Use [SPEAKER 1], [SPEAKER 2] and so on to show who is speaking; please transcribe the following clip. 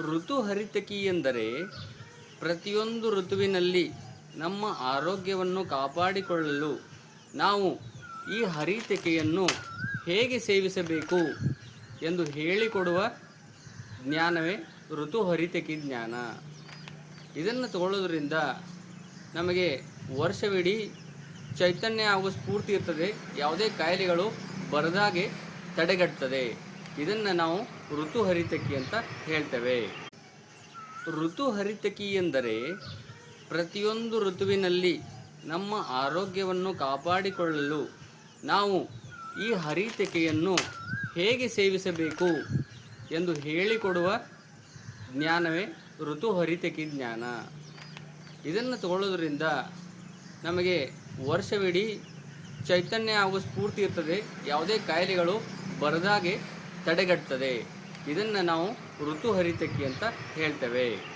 [SPEAKER 1] ಋತು ಹರಿತಕಿ ಎಂದರೆ ಪ್ರತಿಯೊಂದು ಋತುವಿನಲ್ಲಿ ನಮ್ಮ ಆರೋಗ್ಯವನ್ನು ಕಾಪಾಡಿಕೊಳ್ಳಲು ನಾವು ಈ ಹರಿತಿಕೆಯನ್ನು ಹೇಗೆ ಸೇವಿಸಬೇಕು ಎಂದು ಹೇಳಿಕೊಡುವ ಜ್ಞಾನವೇ ಋತು ಹರಿತಕಿ ಜ್ಞಾನ. ಇದನ್ನು ತಗೊಳ್ಳೋದ್ರಿಂದ ನಮಗೆ ವರ್ಷವಿಡೀ ಚೈತನ್ಯ ಹಾಗೂ ಸ್ಫೂರ್ತಿ ಇರ್ತದೆ. ಯಾವುದೇ ಕಾಯಿಲೆಗಳು ಬರದಾಗೆ ತಡೆಗಟ್ತದೆ. ಇದನ್ನು ನಾವು ಋತು ಹರಿತಕಿ ಅಂತ ಹೇಳ್ತೇವೆ. ಋತು ಹರಿತಕಿ ಎಂದರೆ ಪ್ರತಿಯೊಂದು ಋತುವಿನಲ್ಲಿ ನಮ್ಮ ಆರೋಗ್ಯವನ್ನು ಕಾಪಾಡಿಕೊಳ್ಳಲು ನಾವು ಈ ಹರಿತಿಕೆಯನ್ನು ಹೇಗೆ ಸೇವಿಸಬೇಕು ಎಂದು ಹೇಳಿಕೊಡುವ ಜ್ಞಾನವೇ ಋತು ಹರಿತಕಿ ಜ್ಞಾನ. ಇದನ್ನು ತಗೊಳ್ಳೋದ್ರಿಂದ ನಮಗೆ ವರ್ಷವಿಡೀ ಚೈತನ್ಯ ಹಾಗೂ ಸ್ಫೂರ್ತಿ ಇರ್ತದೆ. ಯಾವುದೇ ಕಾಯಿಲೆಗಳು ಬರದಾಗೆ ತಡೆಗಟ್ತದೆ. ಇದನ್ನು ನಾವು ಋತು ಹರಿತಕಿ ಅಂತ ಹೇಳ್ತೇವೆ.